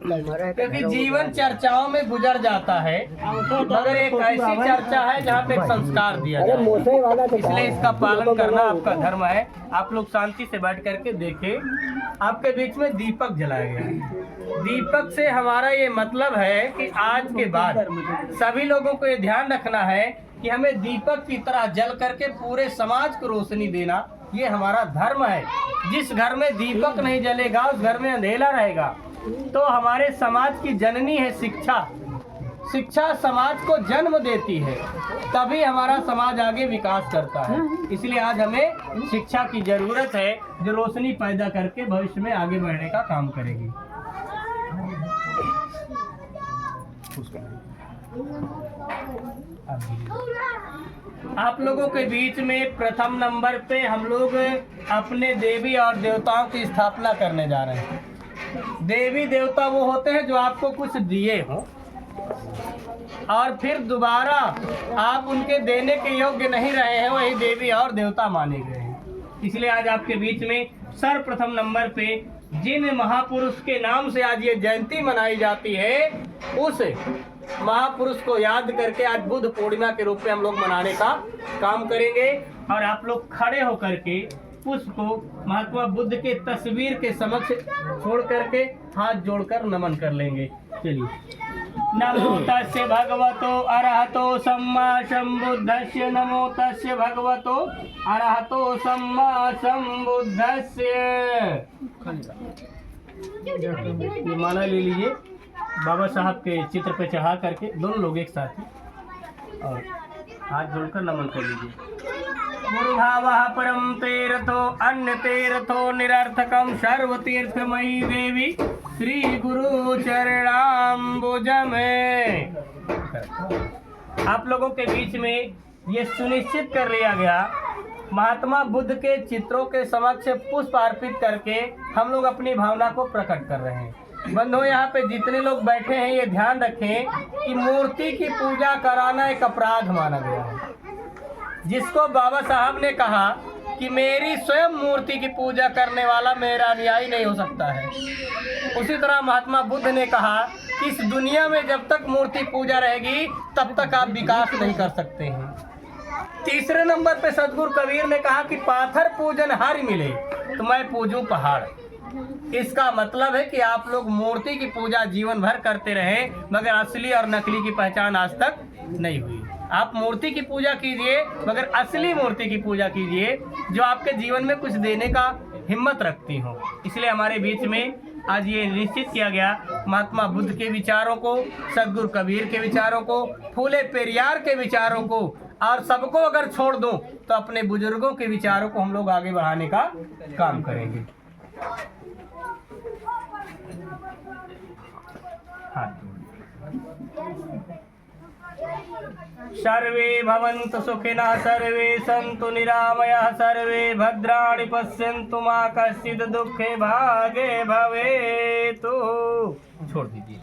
क्योंकि जीवन चर्चाओं में गुजर जाता है, मगर एक ऐसी चर्चा है जहाँ पे एक संस्कार दिया जाए, इसलिए इसका पालन करना आपका धर्म है। आप लोग शांति से बैठ करके देखें, आपके बीच में दीपक जलाया गया है। दीपक से हमारा ये मतलब है कि आज के बाद सभी लोगों को ये ध्यान रखना है कि हमें दीपक की तरह जल करके पूरे समाज को रोशनी देना, ये हमारा धर्म है। जिस घर में दीपक नहीं जलेगा उस घर में अंधेरा रहेगा। तो हमारे समाज की जननी है शिक्षा। शिक्षा समाज को जन्म देती है, तभी हमारा समाज आगे विकास करता है। इसलिए आज हमें शिक्षा की जरूरत है, जो रोशनी पैदा करके भविष्य में आगे बढ़ने का काम करेगी। आप लोगों के बीच में प्रथम नंबर पे हम लोग अपने देवी और देवताओं की स्थापना करने जा रहे हैं। देवी देवता वो होते हैं जो आपको कुछ दिए हों और फिर दोबारा आप उनके देने के योग्य नहीं रहे हैं, वही देवी और देवता माने गए हैं। इसलिए आज आपके बीच में सर्वप्रथम नंबर पे जिन महापुरुष के नाम से आज ये जयंती मनाई जाती है, उस महापुरुष को याद करके आज बुद्ध पूर्णिमा के रूप में हम लोग मनाने का काम करेंगे। और आप लोग खड़े होकर के पुष्प को महात्मा बुद्ध के तस्वीर के समक्ष छोड़ करके हाथ जोड़कर नमन कर लेंगे। चलिए। नमो तस्य भगवतो अरहतो सम्मा सम्बुद्धस्य। नमो तस्य भगवतो अरहतो सम्मा सम्बुद्धस्य। ये माला ले लीजिए, बाबा साहब के चित्र पे चढ़ा करके दोनों लोग एक साथ ही और हाथ जोड़कर नमन कर लीजिए। गुरु भावः परम तीर्थो अन्य तीर्थो निरर्थकम सर्व तीर्थमयी देवी श्री गुरु चरणाम्बुज में। आप लोगों के बीच में ये सुनिश्चित कर लिया गया, महात्मा बुद्ध के चित्रों के समक्ष पुष्प अर्पित करके हम लोग अपनी भावना को प्रकट कर रहे हैं। बंधुओं, यहाँ पे जितने लोग बैठे हैं ये ध्यान रखें कि मूर्ति की पूजा कराना एक अपराध माना गया है। जिसको बाबा साहब ने कहा कि मेरी स्वयं मूर्ति की पूजा करने वाला मेरा अनुयायी नहीं हो सकता है, उसी तरह महात्मा बुद्ध ने कहा कि इस दुनिया में जब तक मूर्ति पूजा रहेगी तब तक आप विकास नहीं कर सकते हैं। तीसरे नंबर पे सदगुरु कबीर ने कहा कि पाथर पूजन हर मिले तो मैं पूजूं पहाड़। इसका मतलब है कि आप लोग मूर्ति की पूजा जीवन भर करते रहे, मगर असली और नकली की पहचान आज तक नहीं हुई। आप मूर्ति की पूजा कीजिए, मगर असली मूर्ति की पूजा कीजिए जो आपके जीवन में कुछ देने का हिम्मत रखती हो। इसलिए हमारे बीच में आज ये निश्चित किया गया, महात्मा बुद्ध के विचारों को, सदगुरु कबीर के विचारों को, फूले पेरियार के विचारों को और सबको अगर छोड़ दूं तो अपने बुजुर्गों के विचारों को हम लोग आगे बढ़ाने का काम करेंगे। सर्वे भवन्तु सुखिनः, सर्वे सन्तु निरामयाः, सर्वे भद्राणि पश्यन्तु मा कश्चित् दुःखे भागे भवेतु। छोड़ दीजिए।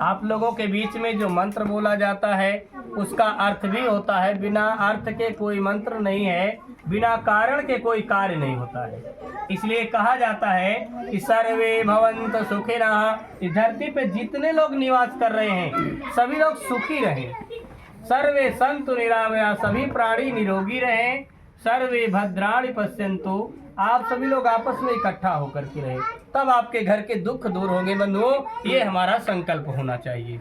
आप लोगों के बीच में जो मंत्र बोला जाता है उसका अर्थ भी होता है। बिना अर्थ के कोई मंत्र नहीं है, बिना कारण के कोई कार्य नहीं होता है। इसलिए कहा जाता है कि सर्वे भवन्तु सुखिनः। इस धरती पे जितने लोग निवास कर रहे हैं सभी लोग सुखी रहें। सर्वे सन्तु निरामयाः, सभी प्राणी निरोगी रहें। सर्वे भद्राणि पश्यन्तु, आप सभी लोग आपस में इकट्ठा होकर के रहे, तब आपके घर के दुख दूर होंगे। बंधुओं, ये हमारा संकल्प होना चाहिए।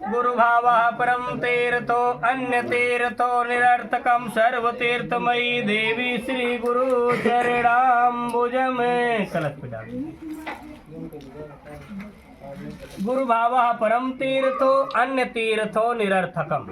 गुरु भावः परम तीर्थो अन्य तीर्थो निरर्थकम सर्व तीर्थमयी देवी श्री गुरु चरणाम्बुज में। कलश पे डालिए। गुरु भावः परम तीर्थो अन्य तीर्थो निरर्थकम।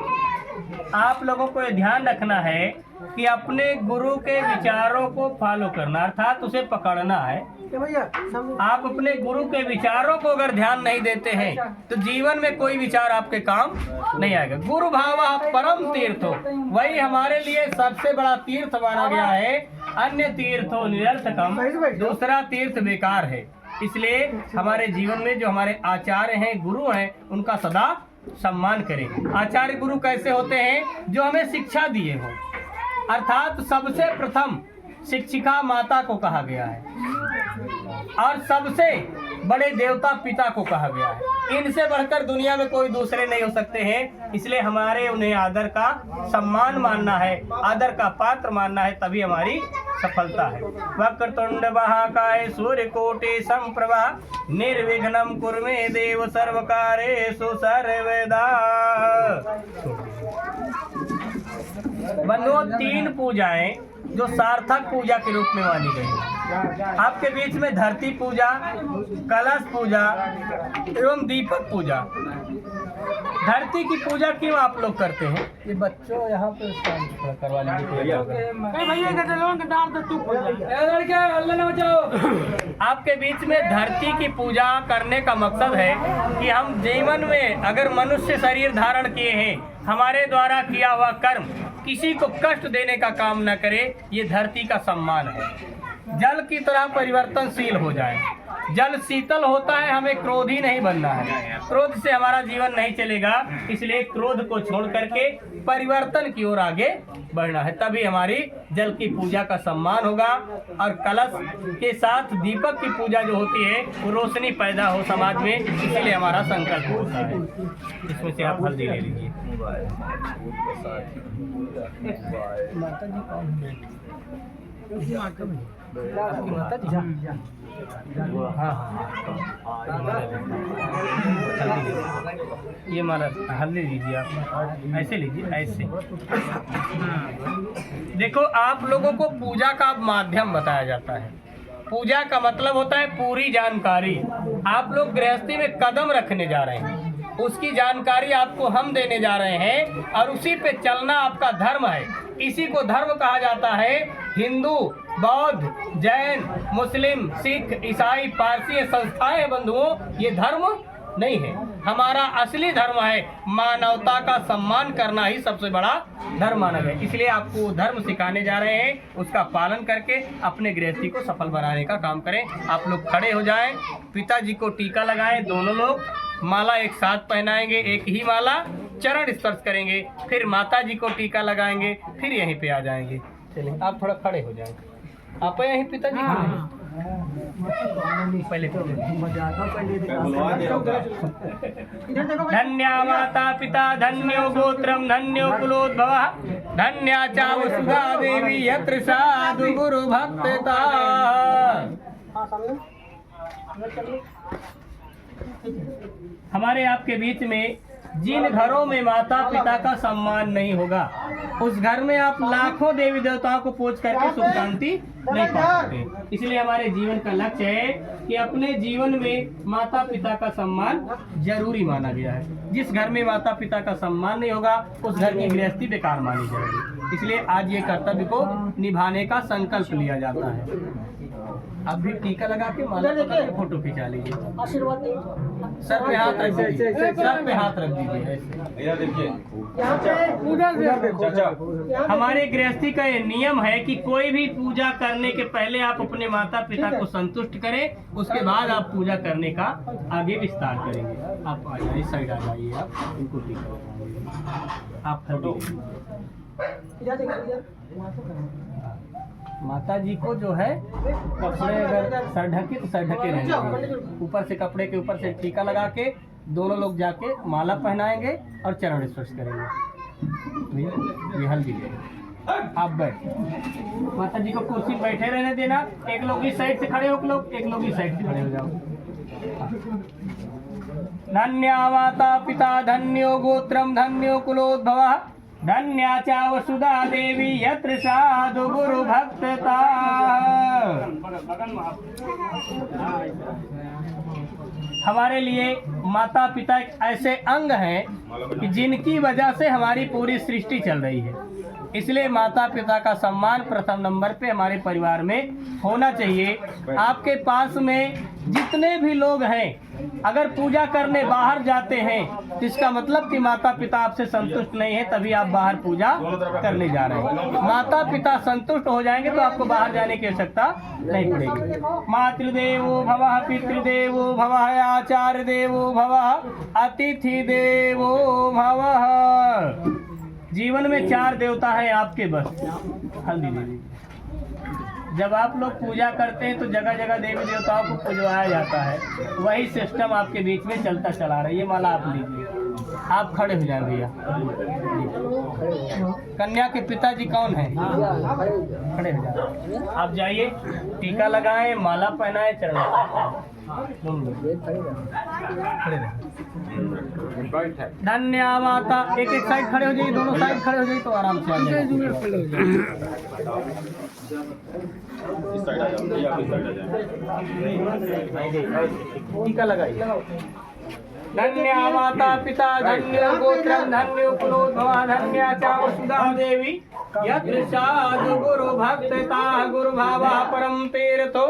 आप लोगों को ये ध्यान रखना है कि अपने गुरु के विचारों को फॉलो करना, अर्थात उसे पकड़ना है। आप अपने गुरु के विचारों को अगर ध्यान नहीं देते हैं तो जीवन में कोई विचार आपके काम नहीं आएगा। गुरु भावः परम तीर्थो, वही हमारे लिए सबसे बड़ा तीर्थ माना गया है। अन्य तीर्थो निरर्थकम, दूसरा तीर्थ बेकार है। इसलिए हमारे जीवन में जो हमारे आचार्य हैं, गुरु हैं, उनका सदा सम्मान करें। आचार्य गुरु कैसे होते हैं? जो हमें शिक्षा दिए हों। अर्थात सबसे प्रथम शिक्षिका माता को कहा गया है और सबसे बड़े देवता पिता को कहा गया है। इनसे बढ़कर दुनिया में कोई दूसरे नहीं हो सकते हैं। इसलिए हमारे उन्हें आदर का सम्मान मानना है, आदर का पात्र मानना है, तभी हमारी सफलता है। वक्रतुंड महाकाय सूर्यकोटि समप्रभा निर्विघ्नं कुरु मे देव सर्वकार्येषु सर्वदा। बंधुओं, 3 पूजाएं जो सार्थक पूजा के रूप में मानी गई है। आपके बीच में धरती पूजा, कलश पूजा एवं दीपक पूजा। धरती की पूजा क्यों आप लोग करते हैं? ये बच्चों यहाँ पे करवा लीजिए। आपके बीच में धरती की पूजा करने का मकसद है कि हम जीवन में अगर मनुष्य शरीर धारण किए हैं, हमारे द्वारा किया हुआ कर्म किसी को कष्ट देने का काम न करे, ये धरती का सम्मान है। जल की तरह परिवर्तनशील हो जाए। जल शीतल होता है, हमें क्रोधी नहीं बनना है। क्रोध से हमारा जीवन नहीं चलेगा, इसलिए क्रोध को छोड़ करके परिवर्तन की ओर आगे बढ़ना है, तभी हमारी जल की पूजा का सम्मान होगा। और कलश के साथ दीपक की पूजा जो होती है, वो रोशनी पैदा हो समाज में, इसलिए हमारा संकल्प होता है। इसमें से आप हल्दी ले लीजिए। माता जी कौन है? माता जी ये माला हल्दी लीजिए, आप ऐसे लीजिए, ऐसे। देखो, आप लोगों को पूजा का माध्यम बताया जाता है। पूजा का मतलब होता है पूरी जानकारी। आप लोग गृहस्थी में कदम रखने जा रहे हैं, उसकी जानकारी आपको हम देने जा रहे हैं और उसी पे चलना आपका धर्म है। इसी को धर्म कहा जाता है। हिंदू, बौद्ध, जैन, मुस्लिम, सिख, ईसाई, पारसी संस्थाएं हैं बंधुओं, ये धर्म नहीं है। हमारा असली धर्म है मानवता का सम्मान करना ही सबसे बड़ा धर्म माना गया। इसलिए आपको धर्म सिखाने जा रहे हैं, उसका पालन करके अपने गृहस्थी को सफल बनाने का काम करें। आप लोग खड़े हो जाएं, पिताजी को टीका लगाएं, दोनों लोग माला एक साथ पहनाएंगे, एक ही माला, चरण स्पर्श करेंगे, फिर माता जी को टीका लगाएंगे, फिर यहीं पे आ जाएंगे। चलिए, आप थोड़ा खड़े हो जाएंगे। आप यहीं पिताजी पहले धन्या माता पिता धन्यो गोत्रम धन्यो कुलोद्भवः धन्या च वसुधा देवी यत्र साधु गुरु भक्तता। हमारे आपके बीच में जिन घरों में माता पिता का सम्मान नहीं होगा, उस घर में आप लाखों देवी देवताओं को पूज करके सुख शांति नहीं पा सकते। इसलिए हमारे जीवन का लक्ष्य है कि अपने जीवन में माता पिता का सम्मान जरूरी माना गया है। जिस घर में माता पिता का सम्मान नहीं होगा, उस घर की गृहस्थी बेकार मानी जाएगी। इसलिए आज ये कर्तव्य को निभाने का संकल्प लिया जाता है। आप भी टीका लगा के माला पकड़ के फोटो खिंचा लीजिए। आशीर्वाद सर पे हाथ रख दीजिए, सर पे हाथ रख दीजिए ऐसे। हमारे गृहस्थी का ये नियम है कि कोई भी पूजा करने के पहले आप अपने माता पिता को संतुष्ट करें, उसके बाद आप पूजा करने का आगे विस्तार करेंगे। आप आ जाइए, साइड आ जाइए, आप उनको टीका आप फोटो। माता जी को जो है कपड़े अगर सर ढके तो सर ढके रहेंगे, ऊपर से कपड़े के ऊपर से टीका लगा के दोनों लोग जाके माला पहनाएंगे और चरण स्पर्श करेंगे। ये हल्दी आप बैठ, माता जी को कुर्सी बैठे रहने देना। एक लोग इस साइड से खड़े हो, लोग एक लोग इस साइड से खड़े हो जाओ। धन्या माता पिता धन्यो गोत्रम धन्यो कुलोद्भवः धन्या च वसुधा देवी यत्र साधु गुरु भक्तता। हमारे लिए माता पिता एक ऐसे अंग हैं कि जिनकी वजह से हमारी पूरी सृष्टि चल रही है। इसलिए माता पिता का सम्मान प्रथम नंबर पे हमारे परिवार में होना चाहिए। आपके पास में जितने भी लोग हैं, अगर पूजा करने बाहर जाते हैं तो इसका मतलब कि माता पिता आपसे संतुष्ट नहीं है, तभी आप बाहर पूजा करने जा रहे हैं। माता पिता संतुष्ट हो जाएंगे तो आपको बाहर जाने की आवश्यकता नहीं पड़ेगी। मातृदेवो भवः, पितृदेवो भवः, आचार्य देवो भवः, अतिथि देवो भवः। जीवन में 4 देवता है आपके बस। हल्दी दे दीजिए। जब आप लोग पूजा करते हैं तो जगह जगह देवी देवताओं को पूजवाया जाता है, वही सिस्टम आपके बीच में चलता चला रहा है। ये माला आप लीजिए, आप खड़े हो जाए भैया। कन्या के पिताजी कौन है? खड़े हो जाए। आप जाइए, टीका लगाएं, माला पहनाएं, चरण खड़े रहे। धन्य माता। एक एक साइड खड़े हो जाइए, दोनों साइड खड़े हो जाइए तो आराम से आ जाए। टीका लगाइए। धन्य माता पिता, धन्य गोत्रम, धन्य कुलोद्भवा, धन्य च वसुधा देवी। यत्र साधु गुरु भक्तता गुरु भावा परम तीर्थो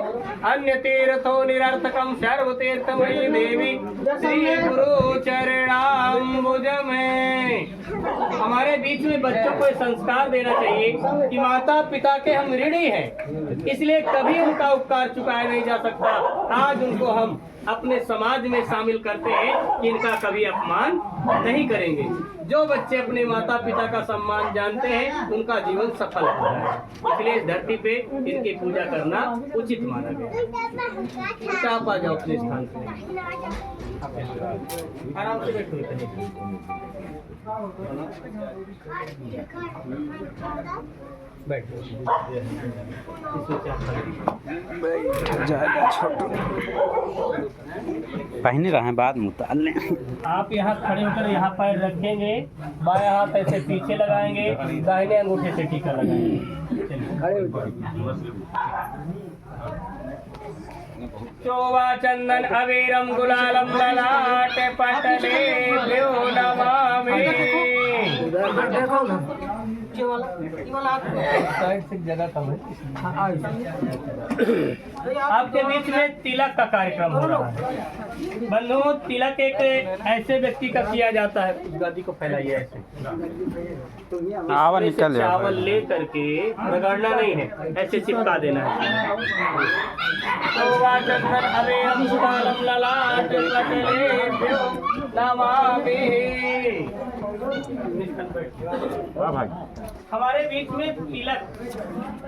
अन्य तीर्थो निरर्थकम सर्व तीर्थमयी देवी श्री गुरु चरणाम्बुज में। हमारे बीच में बच्चों को संस्कार देना चाहिए कि माता पिता के हम ऋणी हैं, इसलिए कभी उनका उपकार चुकाया नहीं जा सकता। आज उनको हम अपने समाज में शामिल करते हैं कि इनका कभी अपमान नहीं करेंगे। जो बच्चे अपने माता पिता का सम्मान जानते हैं उनका जीवन सफल होता है, इसलिए इस धरती पे इनकी पूजा करना उचित माना गया। आप आ जाओ अपने स्थान पे, आराम से बैठो। पहने रहे बाद में उतार लें। आप यहाँ खड़े होकर यहाँ पैर रखेंगे, बायां हाथ ऐसे पीछे लगाएंगे, दाहिने अंगूठे से टीका लगाएंगे। चोवा चंदन अवीरम गुलालम ललाट पटले भ्यो नमामि। साइड से जगह कम है। आपके बीच में तिलक का कार्यक्रम हो रहा है। बंधुओं, तिलक एक ऐसे व्यक्ति का किया जाता है, गादी को फैलाइए ऐसे, चावल ले करके रगड़ना नहीं है, ऐसे चिपका देना है। हमारे बीच में तिलक